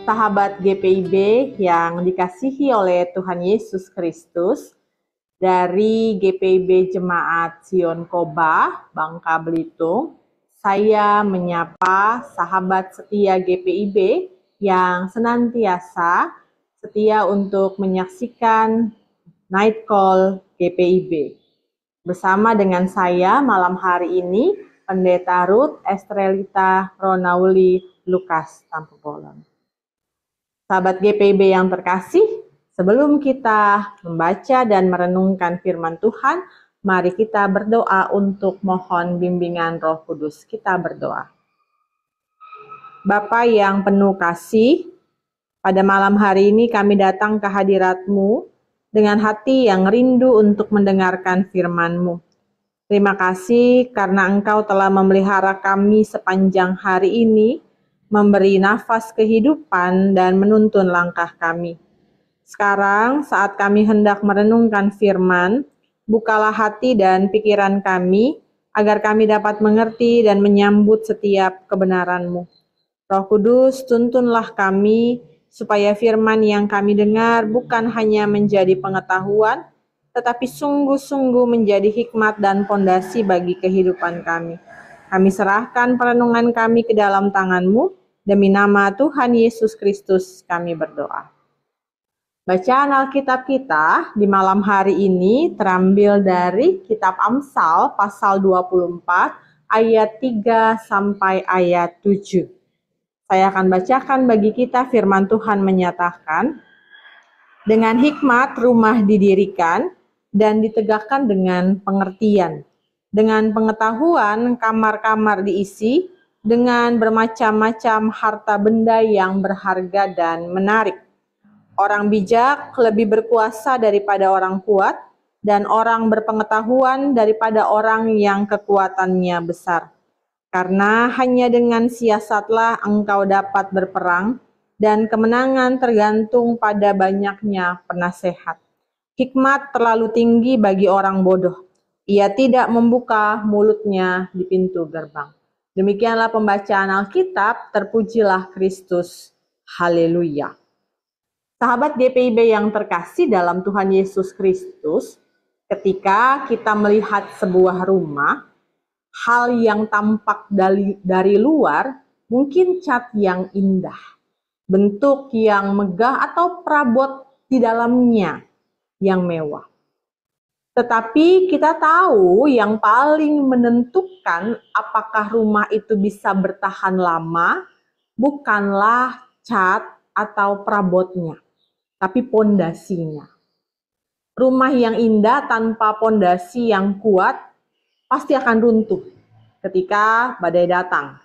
Sahabat GPIB yang dikasihi oleh Tuhan Yesus Kristus, dari GPIB Jemaat Zion Koba, Bangka Belitung, saya menyapa sahabat setia GPIB yang senantiasa setia untuk menyaksikan Night Call GPIB. Bersama dengan saya malam hari ini, Pendeta Ruth Estrelita Ronauli Lukas Tampubolon. Sahabat GPIB yang terkasih, sebelum kita membaca dan merenungkan firman Tuhan, mari kita berdoa untuk mohon bimbingan Roh Kudus. Kita berdoa. Bapa yang penuh kasih, pada malam hari ini kami datang ke hadirat-Mu dengan hati yang rindu untuk mendengarkan firman-Mu. Terima kasih karena Engkau telah memelihara kami sepanjang hari ini, memberi nafas kehidupan dan menuntun langkah kami. Sekarang saat kami hendak merenungkan firman, bukalah hati dan pikiran kami, agar kami dapat mengerti dan menyambut setiap kebenaran-Mu. Roh Kudus, tuntunlah kami, supaya firman yang kami dengar bukan hanya menjadi pengetahuan, tetapi sungguh-sungguh menjadi hikmat dan pondasi bagi kehidupan kami. Kami serahkan perenungan kami ke dalam tangan-Mu, demi nama Tuhan Yesus Kristus kami berdoa. Bacaan Alkitab kita di malam hari ini terambil dari kitab Amsal pasal 24 ayat 3 sampai ayat 7. Saya akan bacakan bagi kita firman Tuhan menyatakan, dengan hikmat rumah didirikan dan ditegakkan dengan pengertian. Dengan pengetahuan kamar-kamar diisi, dengan bermacam-macam harta benda yang berharga dan menarik. Orang bijak lebih berkuasa daripada orang kuat, dan orang berpengetahuan daripada orang yang kekuatannya besar. Karena hanya dengan siasatlah engkau dapat berperang, dan kemenangan tergantung pada banyaknya penasehat. Hikmat terlalu tinggi bagi orang bodoh. Ia tidak membuka mulutnya di pintu gerbang. Demikianlah pembacaan Alkitab, terpujilah Kristus. Haleluya. Sahabat GPIB yang terkasih dalam Tuhan Yesus Kristus, ketika kita melihat sebuah rumah, hal yang tampak dari luar mungkin cat yang indah, bentuk yang megah atau perabot di dalamnya yang mewah. Tetapi kita tahu yang paling menentukan apakah rumah itu bisa bertahan lama bukanlah cat atau perabotnya, tapi pondasinya. Rumah yang indah tanpa pondasi yang kuat pasti akan runtuh ketika badai datang.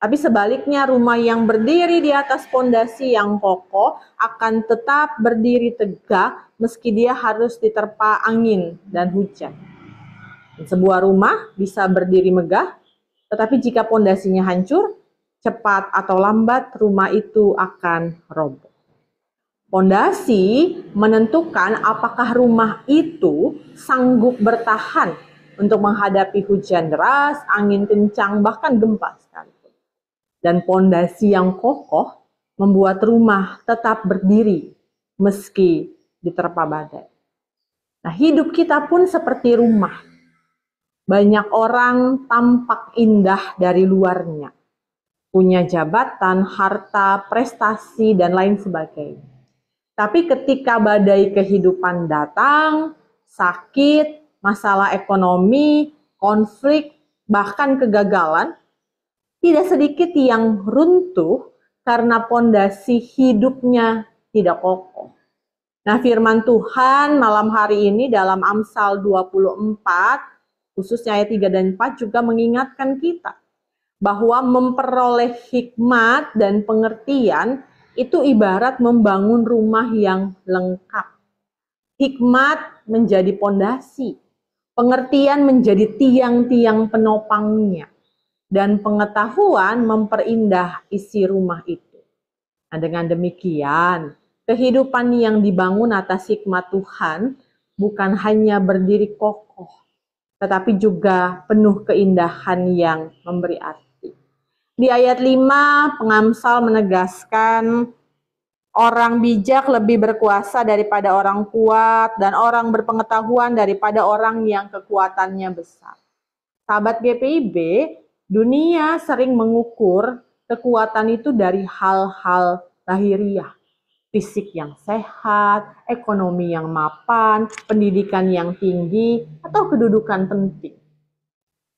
Tapi sebaliknya, rumah yang berdiri di atas pondasi yang kokoh akan tetap berdiri tegak meski dia harus diterpa angin dan hujan. Dan sebuah rumah bisa berdiri megah, tetapi jika pondasinya hancur, cepat atau lambat rumah itu akan roboh. Pondasi menentukan apakah rumah itu sanggup bertahan untuk menghadapi hujan deras, angin kencang, bahkan gempa sekalipun. Dan pondasi yang kokoh membuat rumah tetap berdiri meski diterpa badai. Nah, hidup kita pun seperti rumah. Banyak orang tampak indah dari luarnya, punya jabatan, harta, prestasi, dan lain sebagainya. Tapi ketika badai kehidupan datang, sakit, masalah ekonomi, konflik, bahkan kegagalan, tidak sedikit yang runtuh karena pondasi hidupnya tidak kokoh. Nah, firman Tuhan malam hari ini dalam Amsal 24, khususnya ayat 3 dan 4 juga mengingatkan kita bahwa memperoleh hikmat dan pengertian itu ibarat membangun rumah yang lengkap. Hikmat menjadi pondasi, pengertian menjadi tiang-tiang penopangnya, dan pengetahuan memperindah isi rumah itu. Nah, dengan demikian, kehidupan yang dibangun atas hikmat Tuhan bukan hanya berdiri kokoh, tetapi juga penuh keindahan yang memberi arti. Di ayat 5, pengamsal menegaskan Orang bijak lebih berkuasa daripada orang kuat, dan orang berpengetahuan daripada orang yang kekuatannya besar. Sahabat GPIB, dunia sering mengukur kekuatan itu dari hal-hal lahiriah. Fisik yang sehat, ekonomi yang mapan, pendidikan yang tinggi, atau kedudukan penting.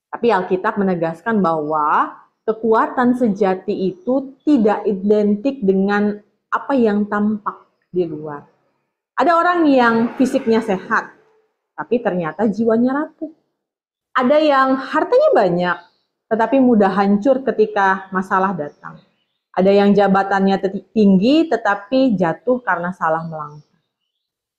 Tapi Alkitab menegaskan bahwa kekuatan sejati itu tidak identik dengan apa yang tampak di luar. Ada orang yang fisiknya sehat, tapi ternyata jiwanya rapuh. Ada yang hartanya banyak, tetapi mudah hancur ketika masalah datang. Ada yang jabatannya tinggi, tetapi jatuh karena salah melangkah.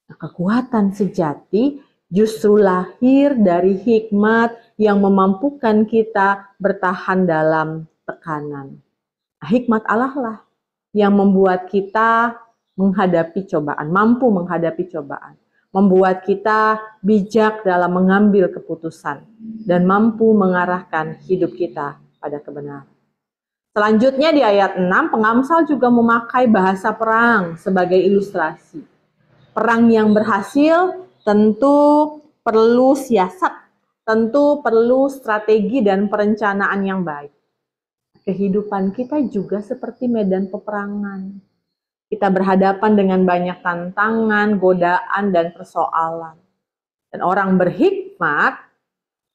Nah, kekuatan sejati justru lahir dari hikmat yang memampukan kita bertahan dalam tekanan. Nah, hikmat Allah lah yang membuat kita menghadapi cobaan, mampu menghadapi cobaan, membuat kita bijak dalam mengambil keputusan, dan mampu mengarahkan hidup kita pada kebenaran. Selanjutnya di ayat 6, pengamsal juga memakai bahasa perang sebagai ilustrasi. Perang yang berhasil tentu perlu siasat, tentu perlu strategi dan perencanaan yang baik. Kehidupan kita juga seperti medan peperangan. Kita berhadapan dengan banyak tantangan, godaan, dan persoalan. Dan orang berhikmat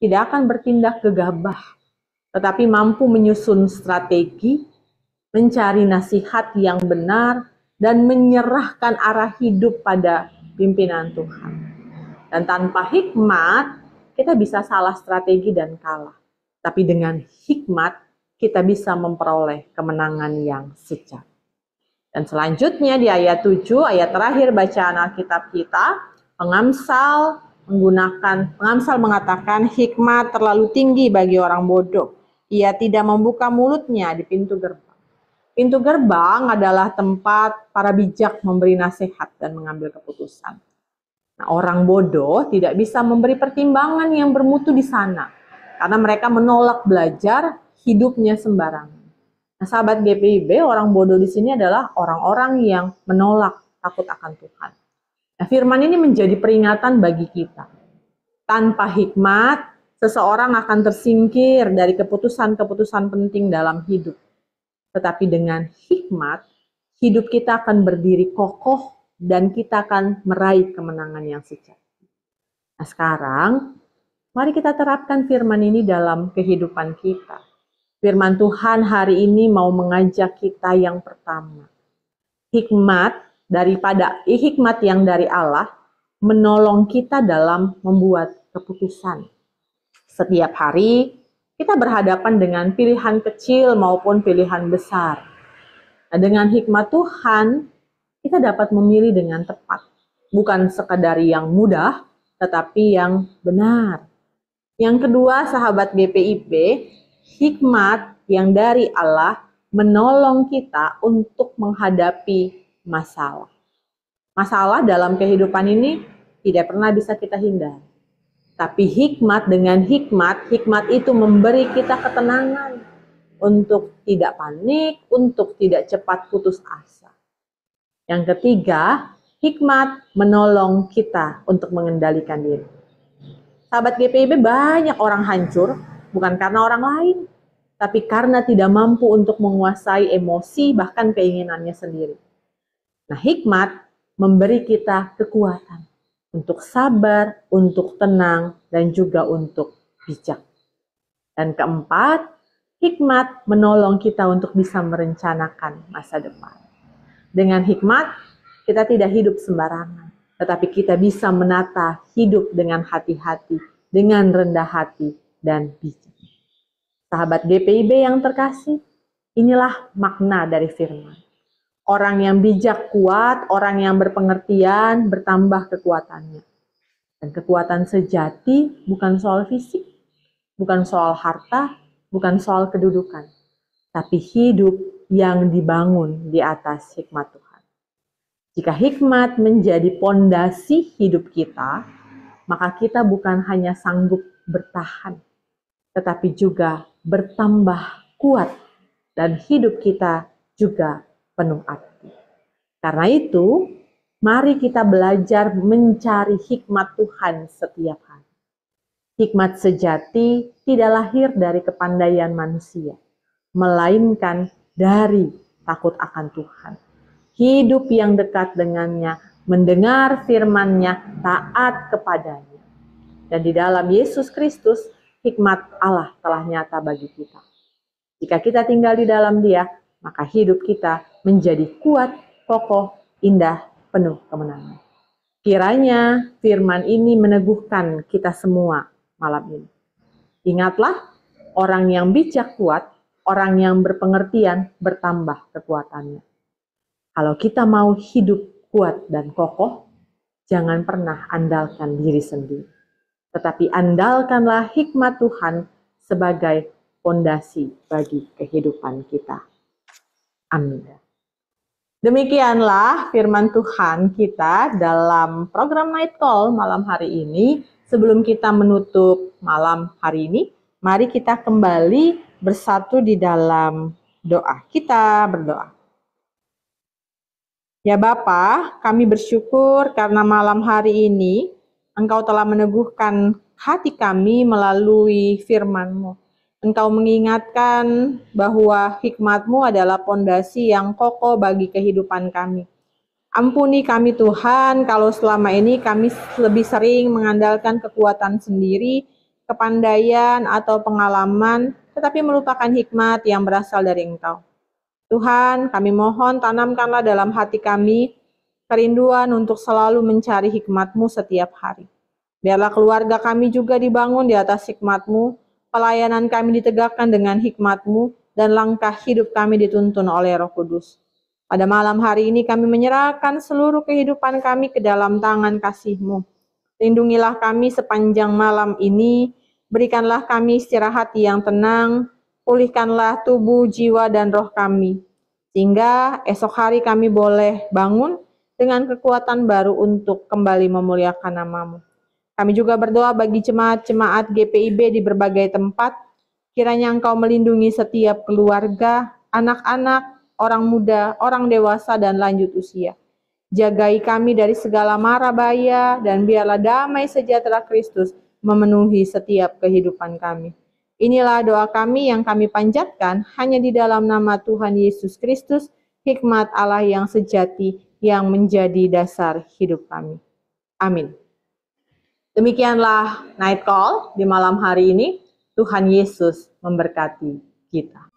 tidak akan bertindak gegabah, tetapi mampu menyusun strategi, mencari nasihat yang benar, dan menyerahkan arah hidup pada pimpinan Tuhan. Dan tanpa hikmat, kita bisa salah strategi dan kalah. Tapi dengan hikmat, kita bisa memperoleh kemenangan yang sejati. Dan selanjutnya di ayat 7, ayat terakhir bacaan Alkitab kita, pengamsal mengatakan hikmat terlalu tinggi bagi orang bodoh. Ia tidak membuka mulutnya di pintu gerbang. Pintu gerbang adalah tempat para bijak memberi nasihat dan mengambil keputusan. Nah, orang bodoh tidak bisa memberi pertimbangan yang bermutu di sana, karena mereka menolak belajar, hidupnya sembarangan. Nah, sahabat GPIB, orang bodoh di sini adalah orang-orang yang menolak takut akan Tuhan. Nah, firman ini menjadi peringatan bagi kita. Tanpa hikmat, seseorang akan tersingkir dari keputusan-keputusan penting dalam hidup. Tetapi dengan hikmat, hidup kita akan berdiri kokoh dan kita akan meraih kemenangan yang sejati. Nah, sekarang, mari kita terapkan firman ini dalam kehidupan kita. Firman Tuhan hari ini mau mengajak kita yang pertama. Hikmat yang dari Allah menolong kita dalam membuat keputusan. Setiap hari kita berhadapan dengan pilihan kecil maupun pilihan besar. Nah, dengan hikmat Tuhan, kita dapat memilih dengan tepat. Bukan sekadar yang mudah, tetapi yang benar. Yang kedua, sahabat GPIB, hikmat yang dari Allah menolong kita untuk menghadapi masalah. Masalah dalam kehidupan ini tidak pernah bisa kita hindari. Tapi dengan hikmat itu memberi kita ketenangan untuk tidak panik, untuk tidak cepat putus asa. Yang ketiga, hikmat menolong kita untuk mengendalikan diri. Sahabat GPIB, banyak orang hancur bukan karena orang lain, tapi karena tidak mampu untuk menguasai emosi bahkan keinginannya sendiri. Nah, hikmat memberi kita kekuatan untuk sabar, untuk tenang, dan juga untuk bijak. Dan keempat, hikmat menolong kita untuk bisa merencanakan masa depan. Dengan hikmat, kita tidak hidup sembarangan, tetapi kita bisa menata hidup dengan hati-hati, dengan rendah hati, dan bijak. Sahabat GPIB yang terkasih, inilah makna dari firman. Orang yang bijak kuat, orang yang berpengertian, bertambah kekuatannya. Dan kekuatan sejati bukan soal fisik, bukan soal harta, bukan soal kedudukan, tapi hidup yang dibangun di atas hikmat Tuhan. Jika hikmat menjadi pondasi hidup kita, maka kita bukan hanya sanggup bertahan, tetapi juga bertambah kuat dan hidup kita juga penuh arti. Karena itu, mari kita belajar mencari hikmat Tuhan setiap hari. Hikmat sejati tidak lahir dari kepandaian manusia, melainkan dari takut akan Tuhan. Hidup yang dekat dengannya, mendengar firman-Nya, taat kepadanya. Dan di dalam Yesus Kristus, hikmat Allah telah nyata bagi kita. Jika kita tinggal di dalam Dia, maka hidup kita menjadi kuat, kokoh, indah, penuh kemenangan. Kiranya firman ini meneguhkan kita semua malam ini. Ingatlah, orang yang bijak kuat, orang yang berpengertian bertambah kekuatannya. Kalau kita mau hidup kuat dan kokoh, jangan pernah andalkan diri sendiri. Tetapi andalkanlah hikmat Tuhan sebagai fondasi bagi kehidupan kita. Amin. Demikianlah firman Tuhan kita dalam program Night Call malam hari ini. Sebelum kita menutup malam hari ini, mari kita kembali bersatu di dalam doa. Kita berdoa. Ya Bapa, kami bersyukur karena malam hari ini Engkau telah meneguhkan hati kami melalui firman-Mu. Engkau mengingatkan bahwa hikmat-Mu adalah pondasi yang kokoh bagi kehidupan kami. Ampuni kami Tuhan, kalau selama ini kami lebih sering mengandalkan kekuatan sendiri, kepandaian atau pengalaman, tetapi melupakan hikmat yang berasal dari Engkau. Tuhan, kami mohon tanamkanlah dalam hati kami kerinduan untuk selalu mencari hikmat-Mu setiap hari. Biarlah keluarga kami juga dibangun di atas hikmat-Mu, pelayanan kami ditegakkan dengan hikmat-Mu, dan langkah hidup kami dituntun oleh Roh Kudus. Pada malam hari ini kami menyerahkan seluruh kehidupan kami ke dalam tangan kasih-Mu. Lindungilah kami sepanjang malam ini, berikanlah kami istirahat yang tenang, pulihkanlah tubuh, jiwa, dan roh kami, sehingga esok hari kami boleh bangun dengan kekuatan baru untuk kembali memuliakan nama-Mu. Kami juga berdoa bagi jemaat-jemaat GPIB di berbagai tempat, kiranya Engkau melindungi setiap keluarga, anak-anak, orang muda, orang dewasa, dan lanjut usia. Jagai kami dari segala mara bahaya, dan biarlah damai sejahtera Kristus memenuhi setiap kehidupan kami. Inilah doa kami yang kami panjatkan hanya di dalam nama Tuhan Yesus Kristus, hikmat Allah yang sejati yang menjadi dasar hidup kami. Amin. Demikianlah Night Call di malam hari ini. Tuhan Yesus memberkati kita.